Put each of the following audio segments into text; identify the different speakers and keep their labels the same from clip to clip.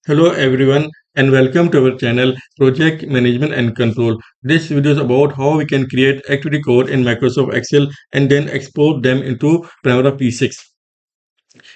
Speaker 1: Hello everyone and welcome to our channel Project Management and Control. This video is about how we can create activity code in Microsoft Excel and then export them into Primavera P6.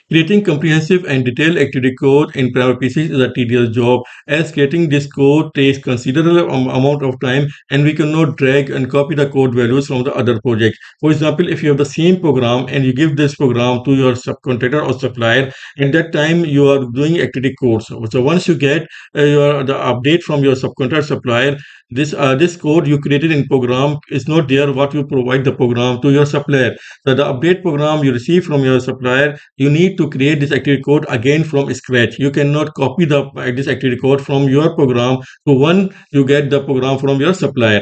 Speaker 1: Creating comprehensive and detailed activity code in Primavera P6 is a tedious job as creating this code takes considerable amount of time and we cannot drag and copy the code values from the other project. For example, if you have the same program and you give this program to your subcontractor or supplier, in that time you are doing activity codes. So once you get the update from your subcontractor supplier, this code you created in program is not there what you provide the program to your supplier. So the update program you receive from your supplier, you need to create this activity code again from scratch. You cannot copy this activity code from your program to one you get the program from your supplier.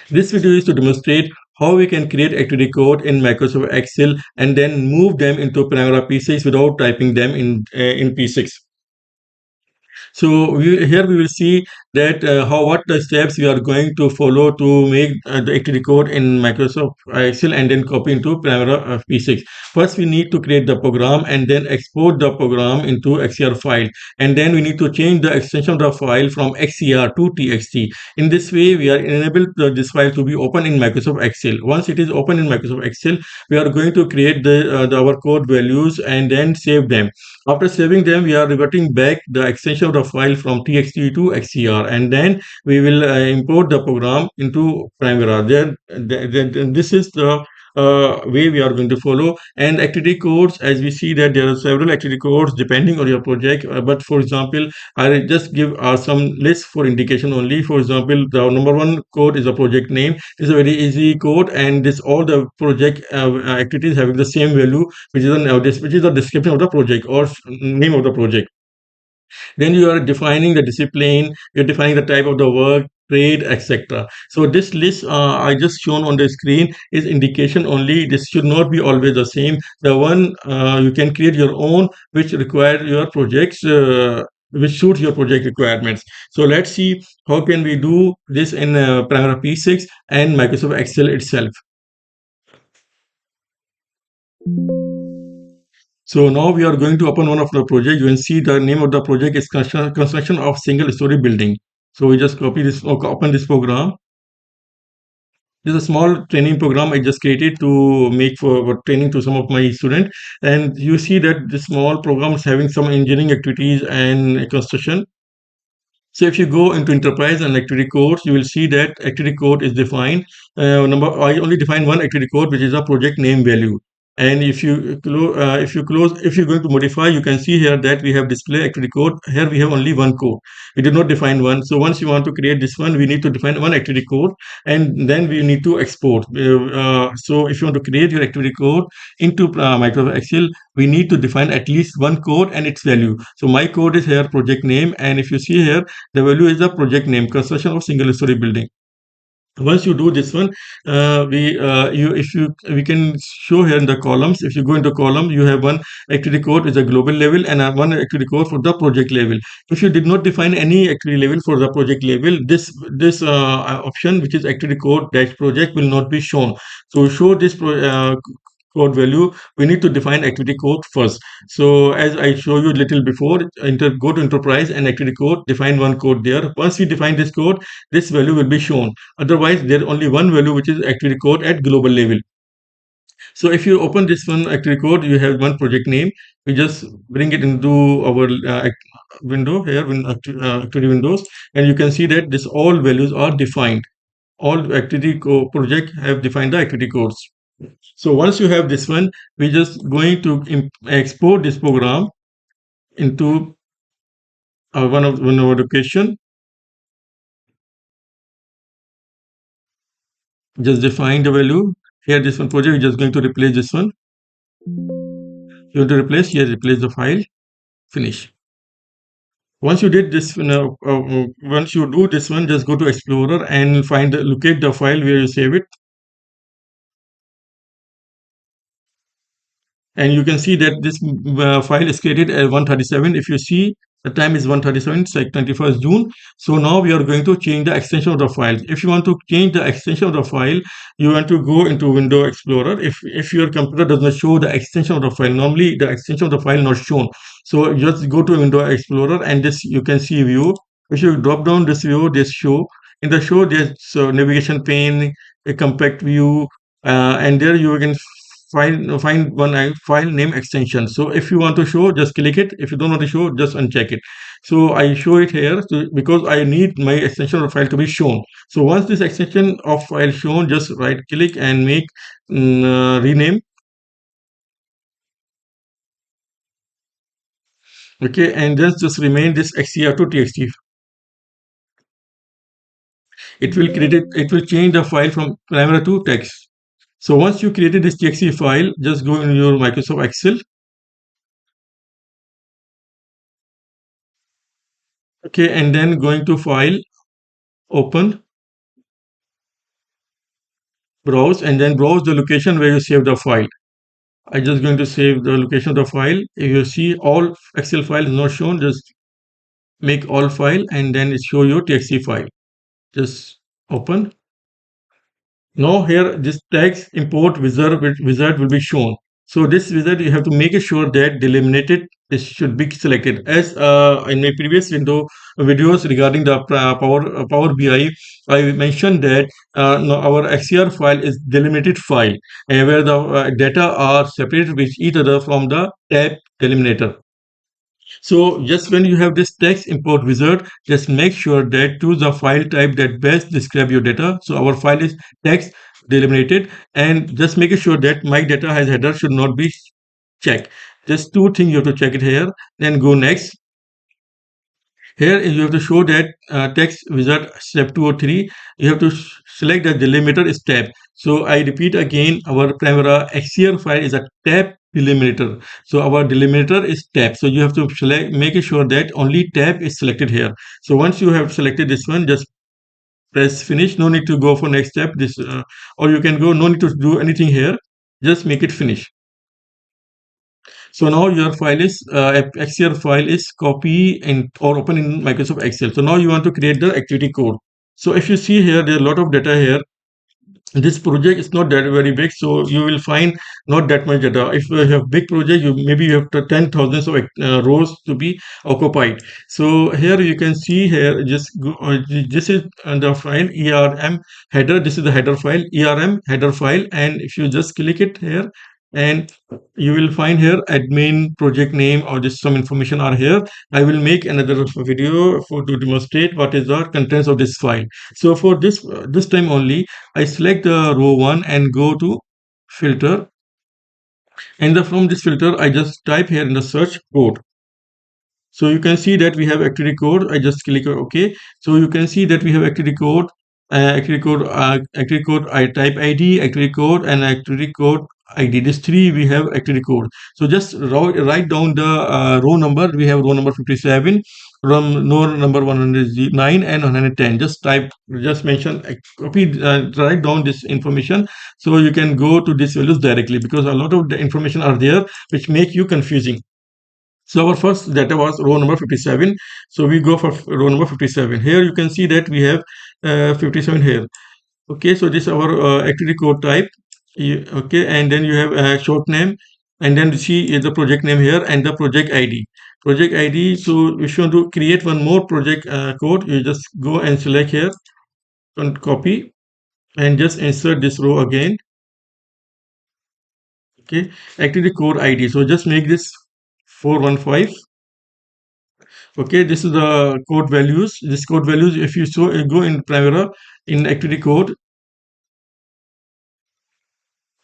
Speaker 1: This video is to demonstrate how we can create activity code in Microsoft Excel and then move them into Primavera P6 without typing them in P6. So here we will see that how what the steps we are going to follow to make the activity code in Microsoft Excel and then copy into Primavera P6. First, we need to create the program and then export the program into XCR file. And then we need to change the extension of the file from XCR to TXT. In this way, we are enabled this file to be open in Microsoft Excel. Once it is open in Microsoft Excel, we are going to create our code values and then save them. After saving them, we are reverting back the extension of the file from txt to xcr, and then we will import the program into Primavera. This is the way we are going to follow. And activity codes, as we see that there are several activity codes depending on your project. But for example, I just give some lists for indication only. For example, the number one code is a project name. It's a very easy code, and this all the project activities having the same value, which is the description of the project or name of the project. Then you are defining the discipline, you're defining the type of the work, trade, etc. So this list I just shown on the screen is indication only. This should not be always the same. The one you can create your own, which require your projects. Which suits your project requirements. So let's see how can we do this in Primavera P6 and Microsoft Excel itself. So now we are going to open one of the project. You can see the name of the project is construction of single story building. So we just copy this, open this program. This is a small training program I just created to make for training to some of my students. And you see that this small program is having some engineering activities and construction. So if you go into enterprise and activity codes, you will see that activity code is defined. I only define one activity code, which is a project name value. And if you're going to modify, you can see here that we have display activity code. Here we have only one code. We did not define one. So once you want to create this one, we need to define one activity code, and then we need to export. So if you want to create your activity code into Microsoft Excel, we need to define at least one code and its value. So my code is here project name, and if you see here, the value is the project name, construction of single story building. Once you do this one, we can show here in the columns. If you go into column, you have one activity code is a global level and one activity code for the project level. If you did not define any activity level for the project level, this option, which is activity code dash project, will not be shown. So show this code value, we need to define activity code first. So as I show you a little before, go to enterprise and activity code, define one code there. Once we define this code, this value will be shown. Otherwise, there is only one value, which is activity code at global level. So if you open this one activity code, you have one project name. We just bring it into our window here in activity windows, and you can see that this all values are defined. All project have defined the activity codes. So once you have this one, we're just going to export this program into one of our location. Just define the value. Here, this one project, we're just going to replace this one. You want to replace? Here, replace the file. Finish. Once you did this, once you do this one, just go to Explorer and locate the file where you save it. And you can see that this file is created at 137. If you see, The time is 1:37, it's like 21st June. So now we are going to change the extension of the file. If you want to change the extension of the file, you want to go into Window Explorer. If your computer does not show the extension of the file, normally the extension of the file not shown. So just go to Window Explorer and this you can see view. If you drop down this view, this show. In the show, there's navigation pane, a compact view, and there you can find one file name extension. So if you want to show, just click it. If you don't want to show, just uncheck it. So I show it here because I need my extension of file to be shown. So once this extension of file shown, just right click and make rename. Okay, and just remain this xcr to txt. It will change the file from Primavera to text. So once you created this txt file, just go in your Microsoft Excel. Okay, and then going to file, open, browse, and then browse the location where you save the file. I just going to save the location of the file. If you see all Excel file is not shown, just make all file and then it show your txt file. Just open. Now here this text import wizard will be shown. So this wizard you have to make sure that delimited this should be selected. As in my previous videos regarding the Power BI, I mentioned that no, our XCR file is delimited file, and where the data are separated with each other from the tab delimiter. So just when you have this text import wizard, just make sure that choose the file type that best describe your data. So our file is text delimited, and just make sure that my data has header should not be checked. Just two things you have to check it here. Then go next. Here you have to show that text wizard step 2 or 3. You have to select that delimiter is tab. So I repeat again, our Primavera XCR file is a tab delimiter. So our delimiter is tab. So you have to select, make sure that only tab is selected here. So once you have selected this one, just press finish. No need to go for next step. Or you can go. No need to do anything here. Just make it finish. So now your file is XCR file is copy and or open in Microsoft Excel. So now you want to create the activity code. So if you see here, there are a lot of data here. This project is not that very big, so you will find not that much data. If you have big project, you have 10 thousands of rows to be occupied. So here you can see here, just go, this is the file ERM header. This is the header file, ERM header file, and if you just click it here, and you will find here admin project name or just some information are here. I will make another video for to demonstrate what is the contents of this file. So for this time only, I select the row 1 and go to filter, and from this filter I just type here in the search code. So you can see that we have activity code. I just click OK. So you can see that we have activity code. I type ID, activity code, and activity code ID. These three we have activity code. So just write down the row number. We have row number 57, row number 109 and 110. Just mention, copy, write down this information so you can go to these values directly, because a lot of the information are there which make you confusing. So our first data was row number 57. So we go for row number 57. Here you can see that we have 57 here. Okay, so this is our activity code type. Okay, and then you have a short name, and then you see the project name here and the project ID. Project ID. So if you want to create one more project code, you just go and select here and copy and just insert this row again. Okay, activity code ID. So just make this 415. Okay, this is the code values. This code values, if you go in Primavera in activity code,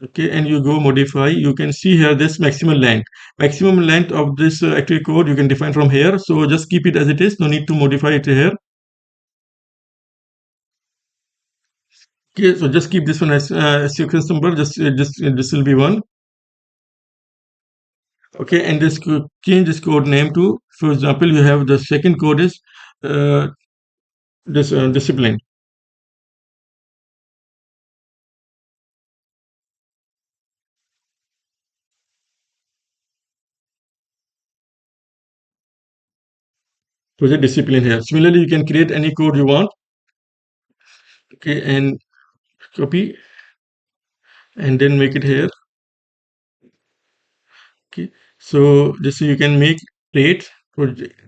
Speaker 1: okay, and you go modify, you can see here this maximum length. Maximum length of this activity code you can define from here. So just keep it as it is. No need to modify it here. Okay, so just keep this one as sequence number. This will be one. Okay, and change this code name to, for example, you have the second code is uh, this discipline. project discipline here. Similarly, you can create any code you want. Okay, and copy and then make it here. Okay, so this you can make trade project.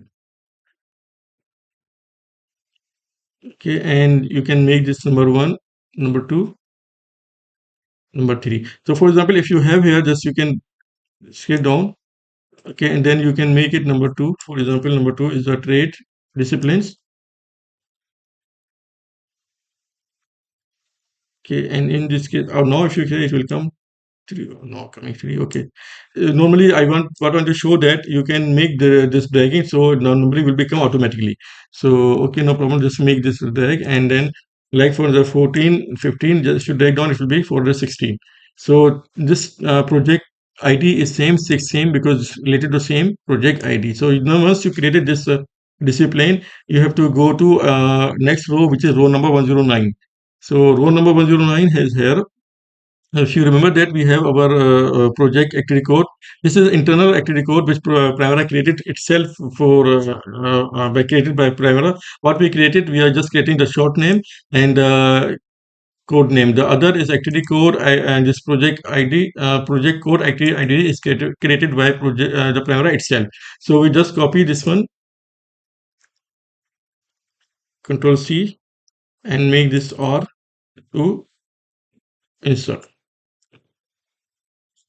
Speaker 1: Okay, and you can make this number one, number two, number three. So for example, if you have here, just you can scale down. Okay, and then you can make it number two. For example, number two is the trade disciplines. Okay, and in this case, oh, now if you say it will come three, oh, no, coming three. Okay. Normally, I want to show that you can make this dragging, so normally will become automatically. So okay, no problem. Just make this drag, and then like for the 14, 15, just to drag down, it will be for the 16. So this project ID is same because it's related to same project ID. So now once you created this discipline, you have to go to next row, which is row number 109. So row number 109 has here. If you remember that we have our project activity code. This is internal activity code which Primavera created itself for by created by Primavera. What we created, we are just creating the short name and code name. The other is activity code and this project ID, project code activity ID is created by project the Primavera itself. So we just copy this one, Control C, and make this R to insert.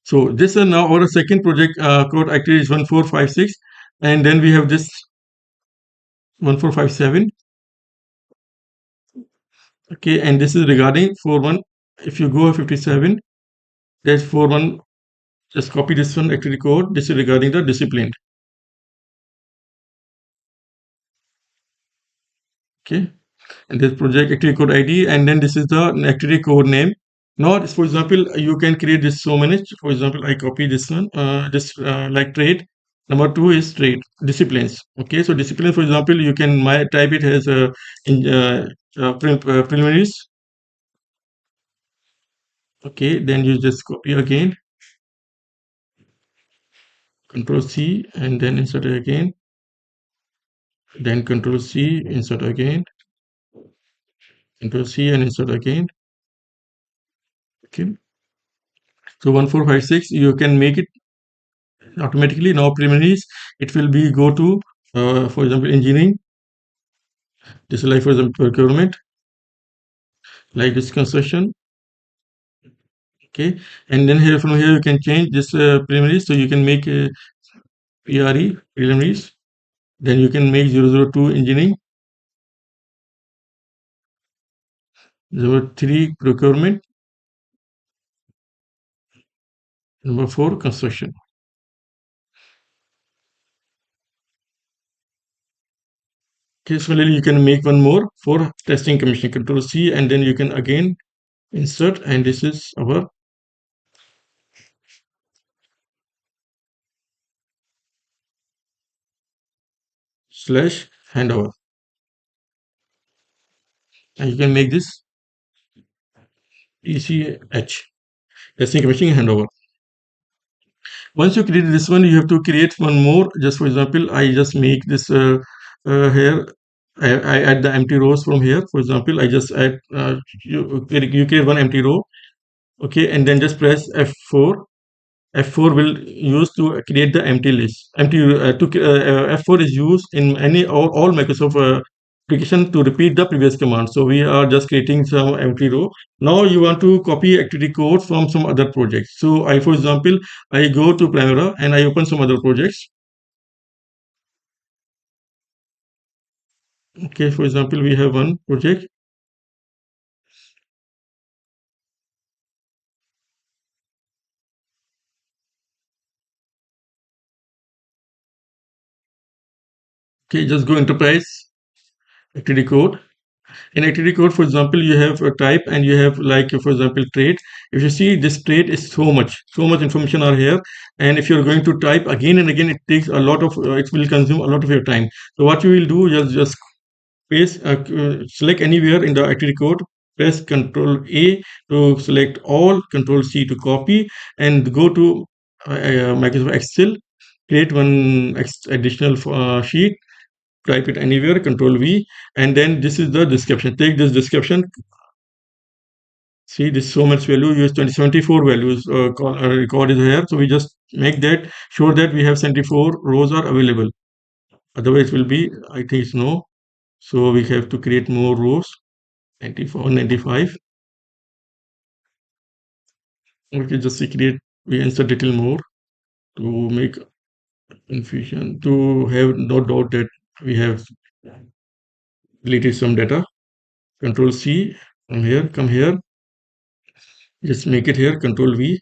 Speaker 1: So this is now our second project code activity is 1456, and then we have this 1457. Okay, and this is regarding 41. If you go 57, that's 41. Just copy this one activity code. This is regarding the discipline. Okay, and this project activity code ID, and then this is the activity code name. Now, for example, you can create this so many. For example, I copy this one. This like trade. Number two is trade disciplines. Okay, so discipline, for example, you can type it as in preliminaries. Okay, then you just copy again, Control C, and then insert it again. Then Control C, insert again, Control C, and insert again. Okay. So 1456, you can make it automatically. Now preliminaries, it will be go to, for example, engineering. This is like for example procurement, like this construction. Okay, and then here from here you can change this preliminaries. So you can make PRE preliminaries. Then you can make 002 engineering, 03 procurement, number 4 construction. Okay, similarly you can make one more for testing commission. Control C, and then you can again insert, and this is our slash handover, and you can make this ECH, testing commission handover. Once you create this one, you have to create one more. Just for example, I just make this here. I add the empty rows from here. For example, I just add you create one empty row. Okay, and then just press F4. F4 will use to create the empty list. F4 is used in any all Microsoft application to repeat the previous command. So we are just creating some empty row. Now you want to copy activity code from some other projects. So I, for example, I go to Primavera and I open some other projects. Okay, for example, we have one project. Okay, just go enterprise activity code. In activity code, for example, you have a type and you have like, for example, trade. If you see this trade is so much information are here. And if you're going to type again and again, it takes a lot of, it will consume a lot of your time. So what you will do, just paste, select anywhere in the activity code, press Control A to select all, Control C to copy, and go to Microsoft Excel, create one additional sheet, type it anywhere, Control V, and then this is the description. Take this description. See, this so much value, use 2074 values, record is here. So we just make that sure that we have 74 rows are available. Otherwise, it will be, I think it's no. So we have to create more rows, 94, 95. Okay, just create, we insert little more to make confusion, to have no doubt that we have deleted some data. Control C from here, come here, just make it here, Control V.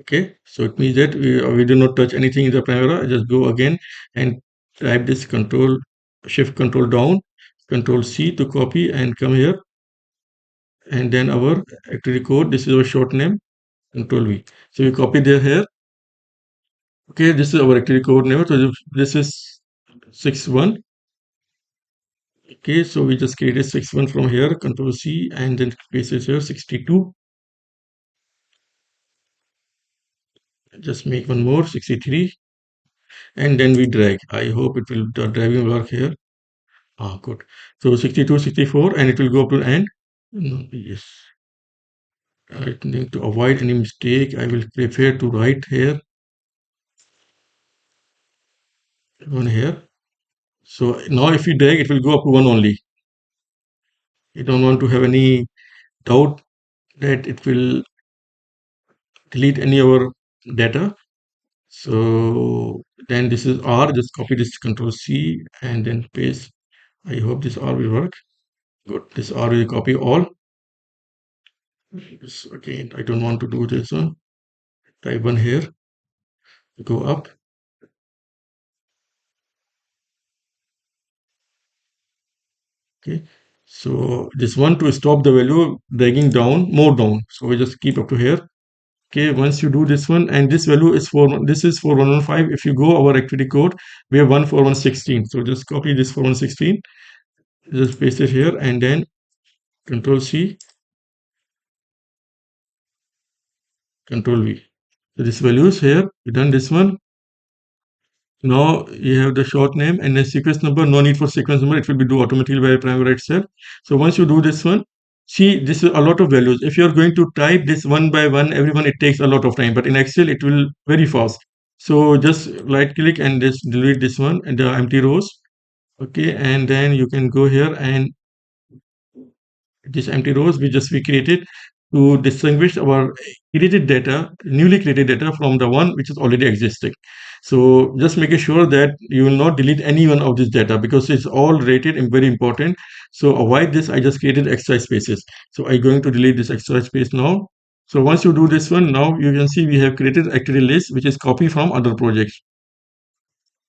Speaker 1: Okay, so it means that we do not touch anything in the Primavera. Just go again and type this Control Shift Control down, Control C to copy and come here, and then our activity code. This is our short name, Control V. So we copy there here. Okay, this is our activity code name. So this is 61. Okay, so we just created 61 from here, Control C, and then paste it here 62. Just make one more 63, and then we drag. I hope it will the dragging work here. Ah, good. So 62, 64, and it will go up to end. No, yes. I think to avoid any mistake, I will prefer to write here, one here. So now if we drag, it will go up to one only. You don't want to have any doubt that it will delete any of our data. So then this is R, just copy this, Control C, and then paste. I hope this R will work. Good. This R will copy all. This, again, I don't want to do this one. Type one here, go up. Okay. So this one to stop the value dragging down, more down. So we just keep up to here. Okay, once you do this one, and this value is for this is for 115. If you go our activity code, we have one for 116. So just copy this for 116, just paste it here, and then Control C, Control V. So this value is here. We done this one. Now you have the short name and the sequence number. No need for sequence number. It will be do automatically by Primavera itself. So once you do this one, see this is a lot of values. If you are going to type this one by one, everyone, it takes a lot of time. But in Excel, it will very fast. So just right click and just delete this one and the empty rows. Okay, and then you can go here and this empty rows we created to distinguish our created data, newly created data from the one which is already existing. So just making sure that you will not delete any one of this data because it's all rated and very important. So avoid this. I just created extra spaces. So I'm going to delete this extra space now. So once you do this one, now you can see we have created activity list which is copy from other projects.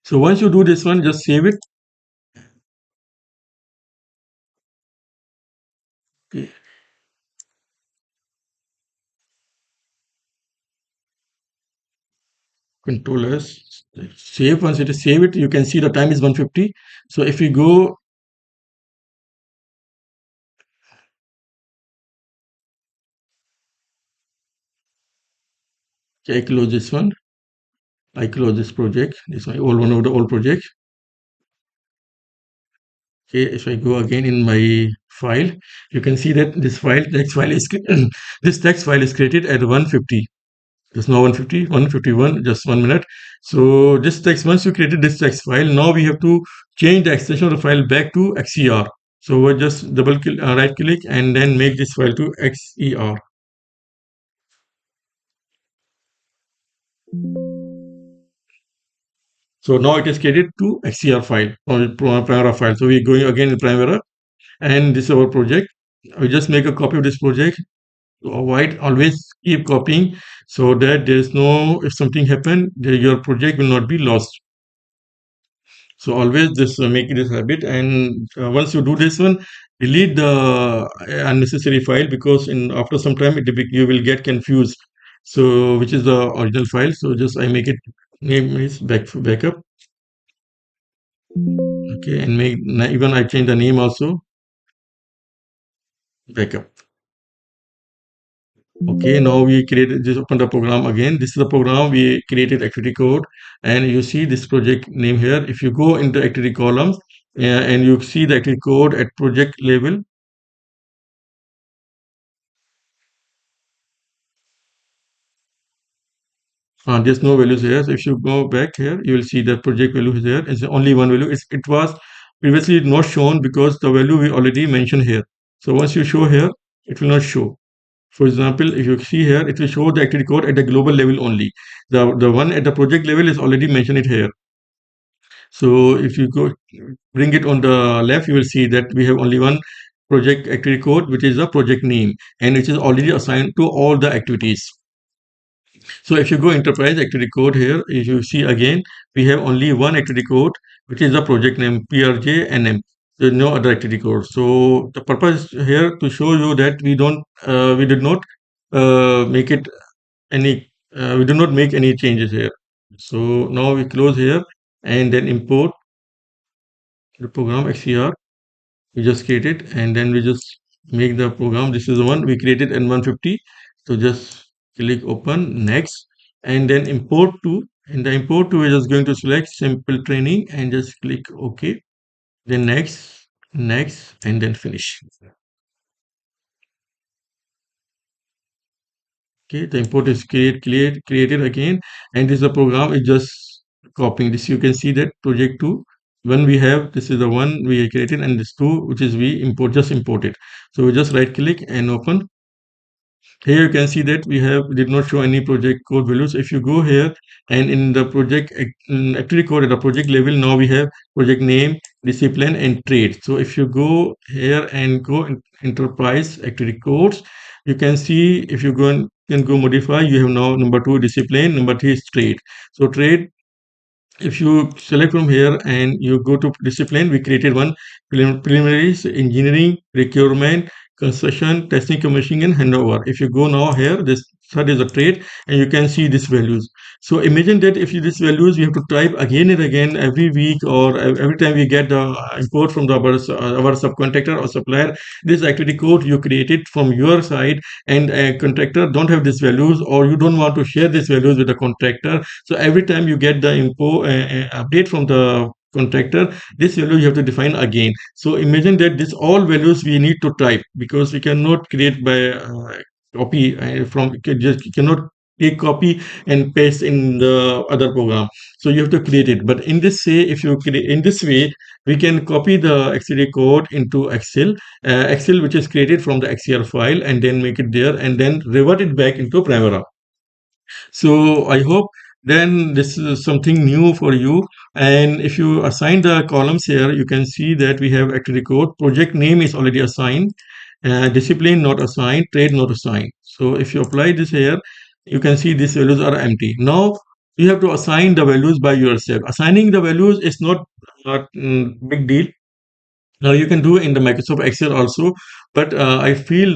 Speaker 1: So once you do this one, just save it. Okay. Control S, save. Once it is save it, you can see the time is 150. So if we go, okay, I close this one. I close this project. This one, all one of the old project. Okay, if I go again in my file, you can see that this file, text file is this text file is created at 150. There's no 150, 151, just 1 minute. So this text, once you created this text file, now we have to change the extension of the file back to XER. So we'll just double click, right click, and then make this file to XER. So now it is created to XCR file or Primavera file. So we're going again in Primavera, and this is our project. We just make a copy of this project to avoid always keep copying so that there is no, if something happen, your project will not be lost. So always just make this habit, and once you do this one, delete the unnecessary file because in after some time you will get confused. So which is the original file? So just I make it name is backup. Okay, and make even I change the name also backup. Okay, now we created, just open the program again. This is the program we created activity code, and you see this project name here. If you go into activity columns, and you see the activity code at project level, there's no values here. So if you go back here, you will see that project value is there. It's only one value. It was previously not shown because the value we already mentioned here. So once you show here, it will not show. For example, if you see here, it will show the activity code at the global level only. The one at the project level is already mentioned it here. So if you go bring it on the left, you will see that we have only one project activity code, which is the project name, and which is already assigned to all the activities. So if you go enterprise activity code here, if you see again, we have only one activity code, which is the project name PRJNM. There's no other activity code. So the purpose here to show you that we did not make it any, we do not make any changes here. So now we close here and then import the program XCR. We just create it and then we just make the program. This is the one we created in 150. So just click open next and then import to. In the import to, we're just going to select simple training and just click OK. Then next, and then finish. Okay, the import is created again, and this is the program is just copying this. You can see that project 2 when we have this is the one we created and this 2 which is we import it. So we just right click and open. Here you can see that we did not show any project code values. If you go here and in the activity code at the project level, now we have project name, discipline, and trade. So if you go here and go in enterprise activity codes, you can see if you go and can go modify, you have now number 2 discipline, number 3 is trade. So trade, if you select from here and you go to discipline, we created one preliminaries, engineering, procurement, construction, testing, commissioning, and handover. If you go now here, this third is a trade, and you can see these values. So imagine that if you these values, you have to type again and again every week or every time we get the import from our subcontractor or supplier, this activity code you created from your side, and a contractor don't have these values, or you don't want to share these values with the contractor. So every time you get the update from the contractor, this value you have to define again. So imagine that this all values we need to type because we cannot create by copy from just cannot take copy and paste in the other program. So you have to create it. But in this say, if you create in this way, we can copy the XCD code into Excel which is created from the XCR file, and then make it there and then revert it back into Primavera. So I hope then this is something new for you. And if you assign the columns here, you can see that we have activity code. Project name is already assigned. Discipline not assigned. Trade not assigned. So if you apply this here, you can see these values are empty. Now you have to assign the values by yourself. Assigning the values is not big deal. You can do in the Microsoft Excel also, but I feel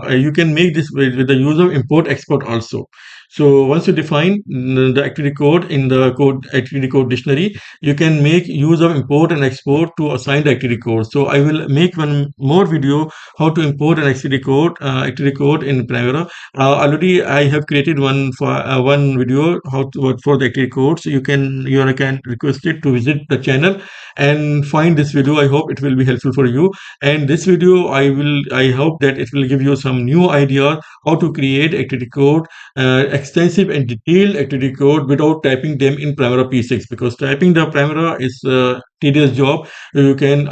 Speaker 1: you can make this with the use of import export also. So once you define the activity code in the activity code dictionary, you can make use of import and export to assign the activity code. So I will make one more video how to import an activity code in Primavera. Already I have created one video how to for the activity code. So you can request it to visit the channel and find this video. I hope it will be helpful for you. And this video I hope that it will give you some new idea how to create activity code, extensive and detailed activity code without typing them in Primavera P6, because typing the Primavera is a tedious job. You can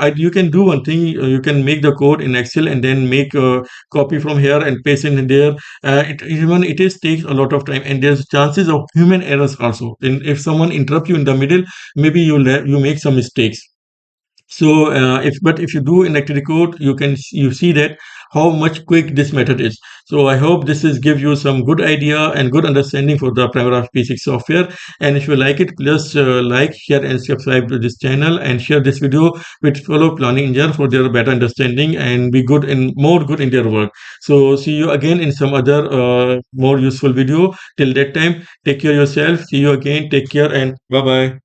Speaker 1: do one thing. You can make the code in Excel and then make a copy from here and paste in there. It is takes a lot of time, and there's chances of human errors also. And if someone interrupt you in the middle, maybe you make some mistakes. So if you do in activity code, you see that how much quick this method is. So I hope this is give you some good idea and good understanding for the Primavera P6 software. And if you like it, please like, share, and subscribe to this channel, and share this video with fellow planning engineer for their better understanding and be good and more good in their work. So see you again in some other more useful video. Till that time, take care yourself. See you again. Take care and bye bye.